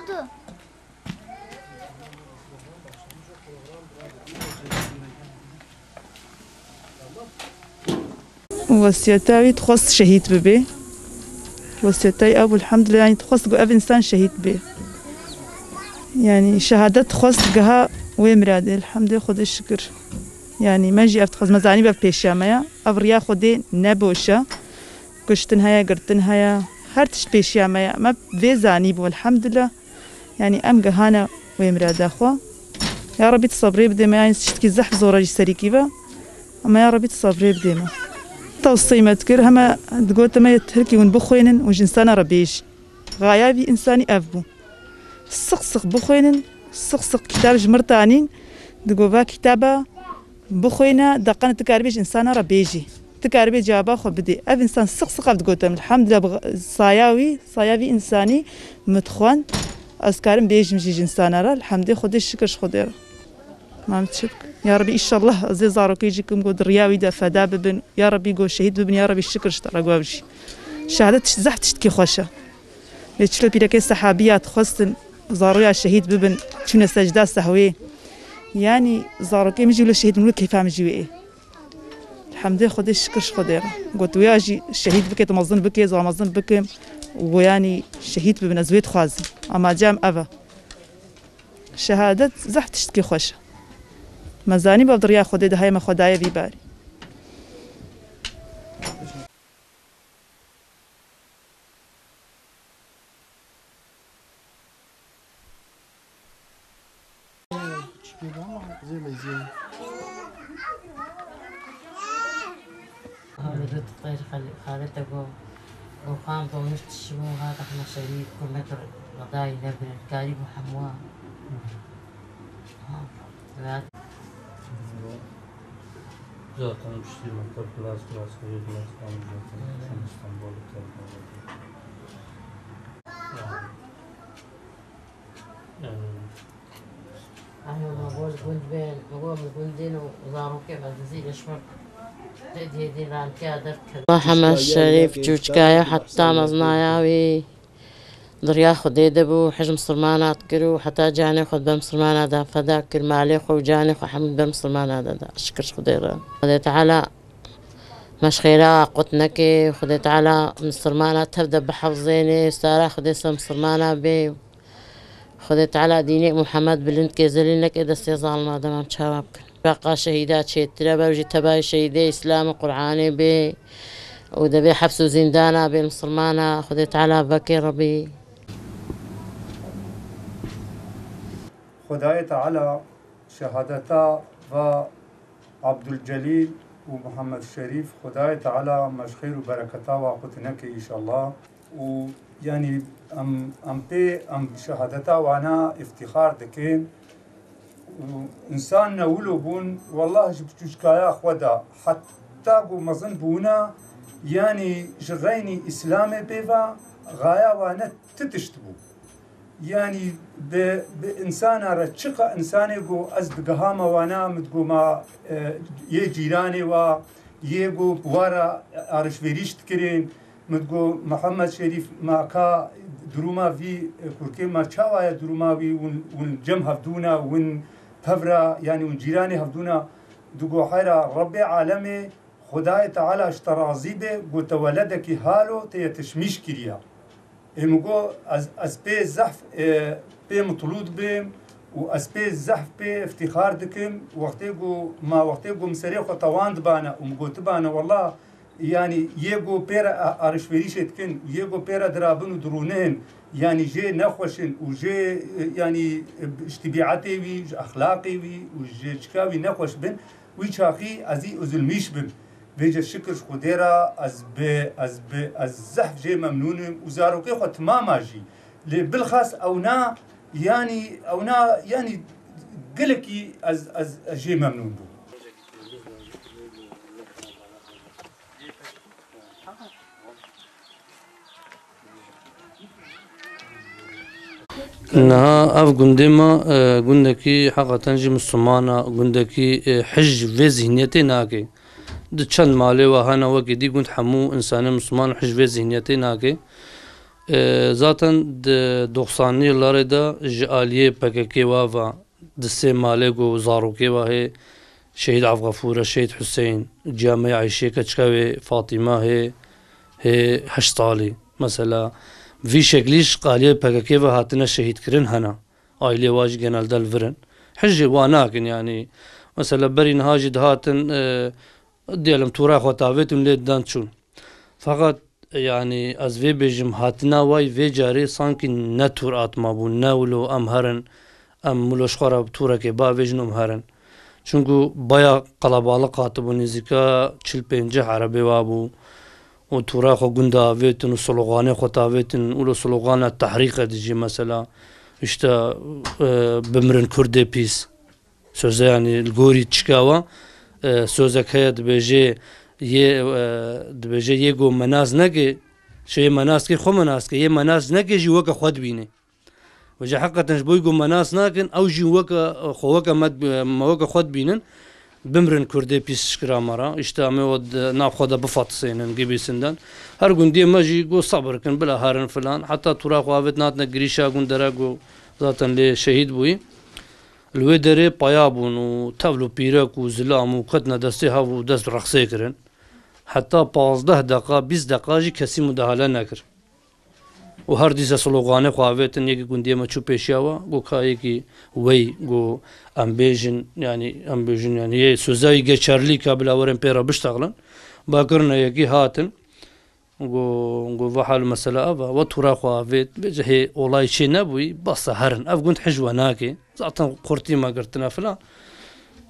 oldu? وصيتاوي تخص شهيد ببي وصيتاي أبو الحمد لله يعني تخص أب إنسان شهيد بي يعني شهادة تخص جها ومراد الحمد لله خد الشكر يعني ما جي أفتخذ مزاني ببيشامية أفريا خدي نبوشة كشتن هيا قرتن هيا هرتش بيشامية ما بيزاني بو الحمد لله يعني أم جهانا ومراد أخوة يا ربي تصبري بديما يعني شتكي زحف زورا سريكي با أما يا ربي تصبري بديما توصي ما تكر هما تقول ما يتهلكي ونبخوينن وجنسانا ربيش غايابي إنساني أفبو سقسق بخوينن سقسق كتاب جمرتانين تقول با كتابة بخوينا دقنا تكاربيش إنسانا ربيجي تكاربي جابا خو بدي أف إنسان سقسق تقول الحمد لله صاياوي إنساني متخوان أذكارم بيجي مجي جنسانا را الحمد لله خدي الشكر خدي ما متشبك يا ربي إن شاء الله زي زاروك يجيكم قد رياوي دا فدا ببن يا ربي قو شهيد ببن يا ربي الشكر اشترى قوابشي شهادة تزح تشتكي خوشة بيتشلو بيركي صحابيات خصن زارويا شهيد ببن تشونا سجدة سهوي يعني زاروك مجي ولا شهيد من كيف عم جوي الحمد لله خدي الشكر خدي قلت وياجي الشهيد بكي تمظن بكي زامظن بكي ويعني شهيد ببن أزويت خوازم أما جام أبا شهادة زح تشتكي خوشة مزاني بفضل خدي ده هاي ما خدايا بيباري ردت طير خالتك وقام طوشت الشمو هذا احنا شريك كل متر غضاي لبن الكاري وحمواه Zaten işte maktab klas kıyı klas kalmış zaten İstanbul'da أنا بقول قلت بين بقول قلدين وزاروا كيف الجزيرة شمر تدي ران كادر محمد الشريف جوجكايا حتى مزناياوي دريا خدي دبو حجم سلمانات كرو حتى جاني خد بمسلمانات دا فداك المالي خو جاني خو حمد بمسلمانات دا شكر خدي خدي تعالى مش خيرا قطنكي خدي تعالى مسلمانات تبدا بحفظيني سارة خدي سم مسلمانا بي خدي تعالى ديني محمد بلند كيزلينك إذا استيظال ما دام شبابك بقى شهيدات شيترا بوجي تباي شهيدي إسلام قرآني بي ودبي حبس وزندانا بين مسلمانا خدي تعالى بكي ربي خدای تعالی شهادتا و عبدالجلیل و محمد شریف خدای تعالی مشخیر و برکتا و قطنك إن شاء الله و يعني ام شهادتا وانا افتخار دكين انسان نولو بون والله جبتوشكايا خدا حتى بو مظن بونا يعني جريني اسلامي بيفا غايا وانا تتشتبو يعني بإنسان رتشقة إنساني جو أزد قهامة وانا متقو ما يجيراني و يجو بوارا أرشفيريش تكرين متقو محمد شريف ما كا دروما في كوركي ما تشاوية دروما في ونجم هفدونا ون هفرا يعني ونجيراني هفدونا دقو حيرا ربي عالمي خداي تعالى اشترى زيبه قلت ولدك هالو تيتشميش كريا مگو از پی زحف پی مطلود بیم و از پی زحف پی افتخار دکم وقتی گو مسری خو تواند بانه و مگو تبانه والله يعني يجو بيرا أرشفيريش تكن يجو بيرا درابن ودرونين يعني جي نخوشن وجي يعني اشتبيعاتي وي أخلاقي وي وجي شكاوي نخوش بن ويشاقي أزي أزلميش بن بيجا الشكر خديرا از زحف جي ممنون وزاروكي خو تماما جي بالخاص أونا يعني قلكي از جي ممنون بو إنها أف قندما قندكي حقا تنجي مسلمانا قندكي حج في ذهنيتي ناكي دتشان مالي وهانا وكي دي قند حمو إنسان مسلمان حج في ذهنيتي ناكي zaten di 90 yılları da ji aliyê PKK wava di sê malê got zarokê wa hê Şehîd Avgafûr, Şehîd Hüseyin, Camiye Ayşê keçika wê Fatima hê 8 salî. Mesela vî şeklî ji aliyê PKK ve hatine şehîdkirin hene. Ailê wa jî genelde li vir in. Hicê wa nakin yani. Mesela berî niha jî dihatin diyelim tura xwe tavêtin lê dan çûn. Fakat yani ez vê bêjim hatina way vê carê sankî ne tur atma bû ne wilo em herin em miloşxwara turekê bavêjin em herin. Çünkü baya kalabalık hatibû nêzîka 40-50 erebê wabû û tura xwe gund avêtin û sloganê xwe tavêtin û li slogana tehrîqê dijî mesela işte bimirin Kurdê pîs söze yani li gorî çika wa sözek heye dibêje yê got menaz neke şeyê menaz kê xwe menaz ke yê menaz neke jî weke xwe dibîne وجه حقا جبوي قوم ناس ناكن او جي وكا خوكا ما وكا خود بينن بمرن كردي بيس شكرا مرا اشتامي ود ناب خودا بفات سينن جيبي سندان هر قندي ماجي قو صبر كن بلا هارن فلان حتى ترا خوافت ناتنا قريشا قندرا قو ذاتن لي شهيد بوي الويدري بايابون و تافلو بيرك و زلام و قدنا دستي هاو دست رقصي كرن حتى 15 دقيقة 20 دقيقة جي كسي مداهلة نكر و هر دیسه سلوگانه خواهیتن یکی گندی ما چو پیشیاوا گو کایی کی وی گو امبیجن یعنی یه سوزایی geçerli kabل اورن پیرا بشتغلن باکرنا یکی هاتن گو وحال مسئله اوا و تورا خواهیت بجه olay چی نبوی بس هرن اف گند حجوه ناکی zaten قرطی ما گرتنا فلان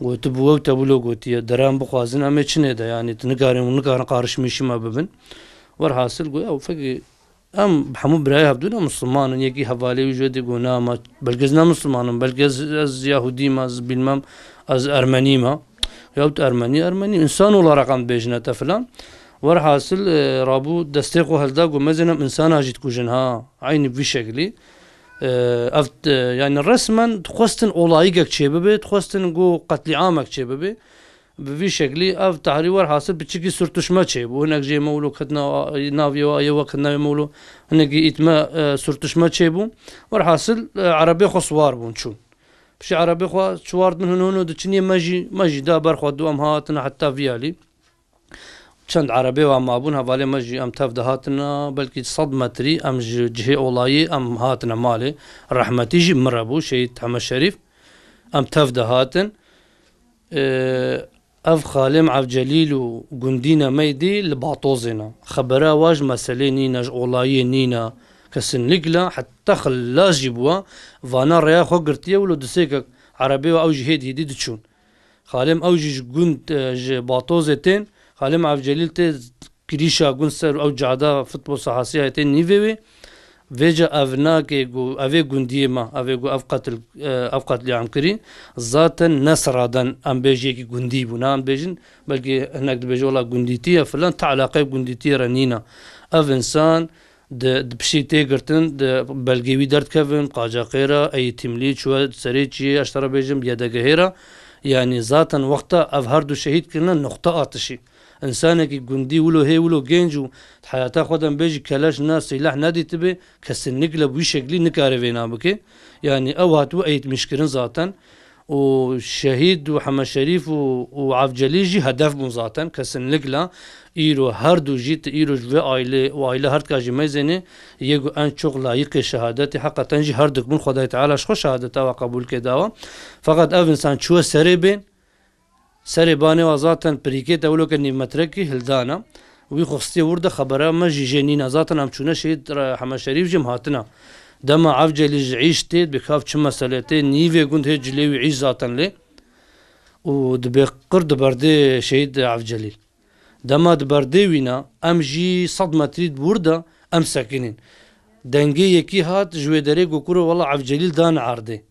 گو تبوه تبولو گوتیه درام بخوازن همه چنه ده yani نگارن قارشمیشی ما ببن ورحاصل گو او فقی ام بحمو برايها بدون مسلمان يجي حوالي وجودي قونا ما بلقزنا مسلمان بلقز از يهودي ما از بالمام از ارمني ما يوت ارمني انسان ولا رقم بيجنة فلان ورحاصل رابو دستيقو هلدا قو مزنا انسان هاجي تكوجنها عيني في شكلي افت يعني رسما تخستن اولايقك تشيببي تخستن قو قتل عامك تشيببي بفي شكلي اف تحريور حاصل بتشكي سرتشما تشيب وهناك جي مولو كتنا نافيو ايوا كنا مولو هناك اتما سرتشما تشيبو ورحاصل عربي خو صوار بون شو بشي عربي خو شوار من هنا دتشني ماجي دابر خو دوام هاتنا حتى فيالي چند عربي وام ابون حوالي ماجي ام تفدهاتنا بلكي صدمتري ام جهي اولاي ام هاتنا مالي رحمتي جي مربو شهيد حمد الشريف ام تفدهاتن اف خالم عف جليل و قندينا ميدي لبعطوزنا خبرا واج مسألة نينا اولاي نينا كسن لقلا حتى خلا جيبوا فانا ريا خو قرتيه ولو دسيك عربي او جهيد هدي دتشون خالم او جي قند بعطوزتين خالم عف جليل تي كريشا قند سر او جعدا فوتبول صحاسيه تين نيفي ویجا افناکه گو اوی گندی ما اوی گو اف قتل عام کری ذاتن نصرادن ام بیجی کی گندی بونا ام بیجن بلکه هناك بیجی ولا گندیتیه فلان تعلاقه گندیتیه رنینا اف انسان د بشی تیگرتن د بلگیوی درد کفن قاجاقیرا ای تملی چو سری چی اشترا بیجم بیادگهیرا يعني ذاتا وقتا اف هر دو شهید کرنا نقطه آتشی انسانه کی گندی ولو هی ولو گنجو حیاتا خودم بیجی کلاش ناس سلاح ندی تبه کسن نقله بوی شکلی نکاره وینا بکه يعني او هاتو ايت مشكرن ذاتا وشهيد وحمد شريف وعف جليجي هدف بون ذاتا كسن نقله ايرو هر دو جيت ايرو جوه وعائله هر كاجي ميزنه يگو ان چوق لايق شهادت حقا تنجي هر دك بون خدای تعالی خو شهادت و قبول كداوا فقط اف انسان چو سري بين سري باني وذاتا بريكيت اولو كني متركي هلدانا وي خصتي ورده خبره ما جيجينينا ذاتا ام چونه شهيد حمد شريف جمهاتنا دما عف جليج عيشتي بخاف چ مسالتي نيوي گوند هجلي عيش ذاتا لي ودبي قرد بردي شهيد عف جليل دما دبردي وينا ام جي صدمه تريد ورده ام ساكنين دنگي يكي هات جويدري گوكرو والله عف جليل دان عرضي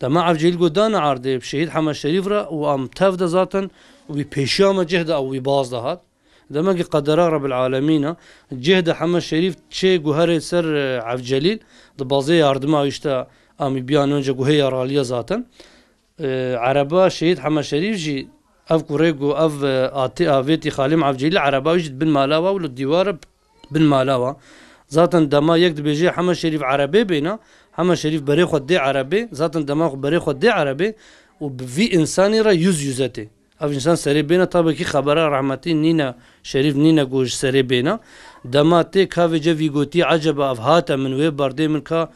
دما عف جليل گو دان عرضي بشهيد حمد شريف را وام تفد ذاتا وبي بيشام جهد او باز هات دما قدر رب العالمين جهد حمد شريف تشي گوهر سر عف جليل دبازي يردما يشتا ام بيان اونجا گوهي راليه ذاتا عربا شهيد حمد شريف جي اف كوريجو اف اتي افيتي خالم عف جليل عربا يجد بن مالاوا ولو الديوار بن مالاوا zaten dema yek dibêje hema şerîf Erebê bêne, hema şerîf berê xwe dê Erebê, zaten dema berê xwe dê Erebê û bi vî insanî re yüz yüze tê. Ev insan serê bêne tabekî xebera rahmetî nîne şerîf nîne got ji serê bêne. Dema tê kavêce vî gotî eceba ev hate min wê berdê min ka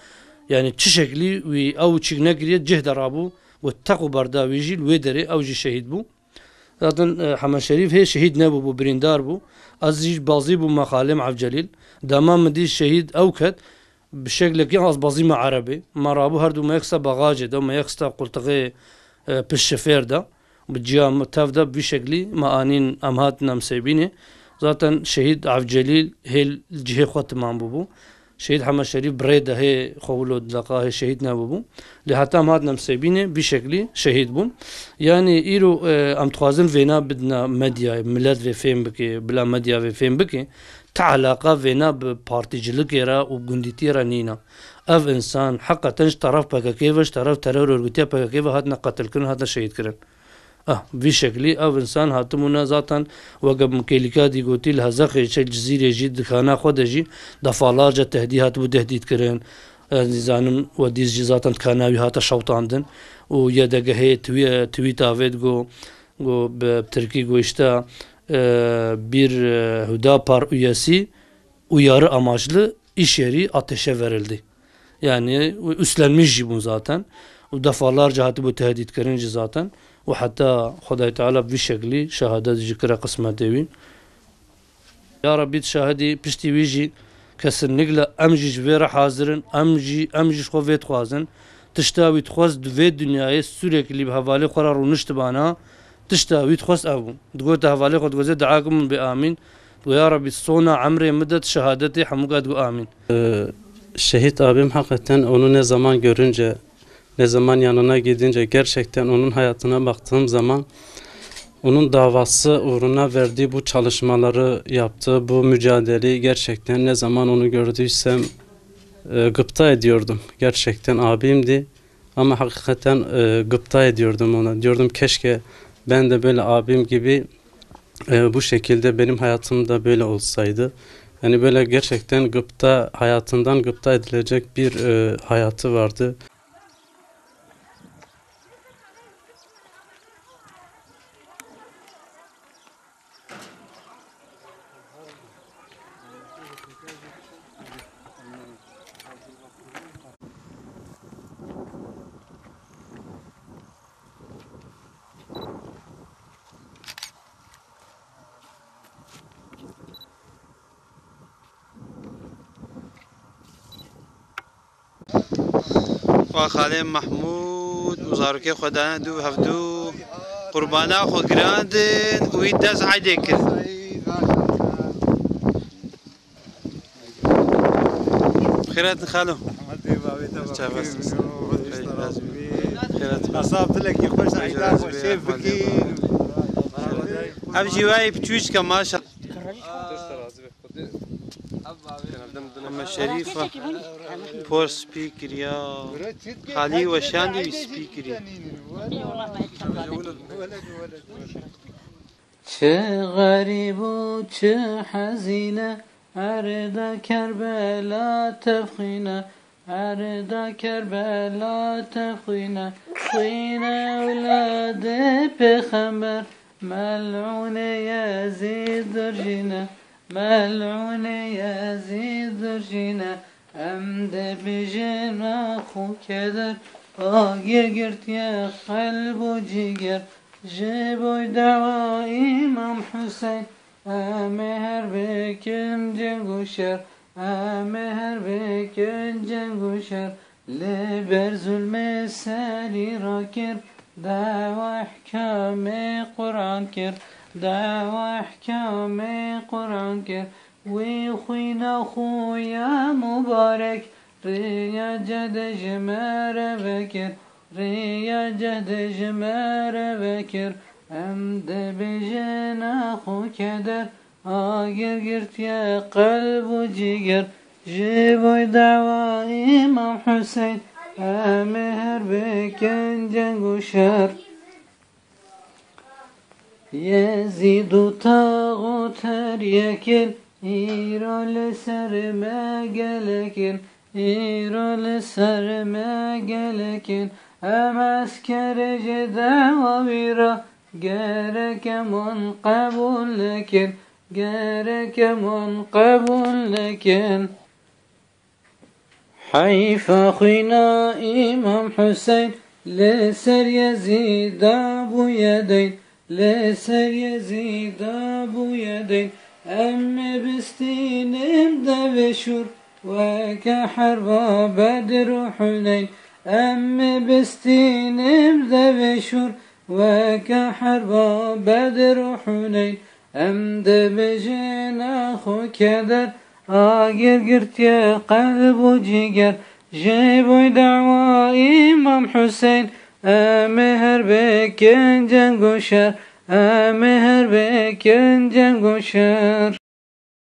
yani çi şeklî wî ew çîk nekiriye cih derabû û teq û berda wî jî li wê derê ew jî şehîd bû. Zaten Hema Şerîf hê şehîd nebû bû birîndar bû. Ez jî bazî bûm me Xalê Evcelîl. Dema min dît şehîd ew ket bi şeklekî azbazî me Erebê. Me rabû her du me yek sta baxacê de me yek sta qultiqê piştşefêr de. Bi ciya me tev de vî şeklî me anîn em hatin em sêbînê. Zaten şehîd Evcelîl hê cihê xwe timam bûbû. Şehîd Hema Şerîf birê de hê xewilo dileqa hê şehîd nebûbû. Lê heta em hatin em sêbînê vî şeklî şehîd bûn. Yani îro em dixwazin vêna bidina medyayê, millet vê fêm bike, bila medya vê fêm bike, te alaqa vêna bi partîcilikê re û gundîtiyê re nîne. Ev insan heqeten ji taraf PKK ve ji taraf teror örgütiya PKK ve hatine qetilkirin, hatine şehîdkirin. Vî şeklî ev insan hatibûne zaten weke Mukêlîka dî gotî li Hezexê çek cizîrê jî dikana xwe de jî defalarca tehdît hatibû tehdîtkirin. Zanim wedî jî zaten dikana wî hate şewtandin û yedegehê twîta vê got bi Tirkî goişta bir Hüdapar üyesi uyarı amaçlı iş yeri ateşe verildi. Yani üstlenmiş jî bûn zaten. û defalarca hatibû tehdîtkirin jî zaten. و حتى خدای تعالی وی شکلی شهادت ذکر قسمت دوین یا ربی شاهدی پشتی ویجی kesinlikle emciş vere hazırın emciş kuvvet khwazın tiştavit khwaz dve dünyayı sürekli bir havale qarar unuştu bana tiştavit khwaz abu dgot havale khod goze daakum bi amin ve ya rabbi sona amre müddet şehadeti hamugad bu amin. Şehit abim hakikaten onu ne zaman görünce, ne zaman yanına gidince, gerçekten onun hayatına baktığım zaman onun davası uğruna verdiği bu çalışmaları yaptığı bu mücadeleyi gerçekten ne zaman onu gördüysem gıpta ediyordum. Gerçekten abimdi ama hakikaten gıpta ediyordum ona. Diyordum keşke ben de böyle abim gibi bu şekilde benim hayatımda böyle olsaydı. Yani böyle gerçekten gıpta, hayatından gıpta edilecek bir hayatı vardı. خاله محمود وزارك خدانا دو هفدو قربانا خود گراندن و دز عیده کرد خیرات خالو أصاب لك يخش عيدان وشيف بكين اب جوای بتوش که ماشا اما شریفه پور سپیکر یا خالی و شاندی سپیکری چه غریب و چه حزینه ارد کربلا تفخینه ارد کربلا تفخینه خینه اولاد پیغمبر ملعون یزید درجینه ملعون یزید درجینه امد بجنا خو کدر آگه گرت یا قلب و جگر جبوی دعوا امام حسین امهر بکن جنگ و شر امهر بکن جنگ و شر لبر ظلم سری را کر دعوا احکام قرآن کر دعوا احکام قرآن کر وی خوینا خویا مبارک ریا جد جمر بکر ریا جد جمر بکر امد بجنا خو کدر آگر گرت یا قلب و جگر جبوی دعوا امام حسین امهر بکن جنگ و شر يزيد طاغوت يكل İrol serme gelekin, İrol serme gelekin, Emaskere davira, Gerekemon kabul lekin, Gerekemon kabul lekin. Hayfa khina İmam Hüseyin, Leser Yezid Abu Yedeyn, Leser Yezid Abu Yedeyn, Emme bistinim deveşur, Ve keharba Bedr Huneyn, Emme bistinim deveşur, Ve keharba Bedr Huneyn, Emde bejena khu keder, Agir girtiye kalbu ciger, Jeboy dava İmam Hüseyin, Meher beken can goşer, Meher beken can goşer.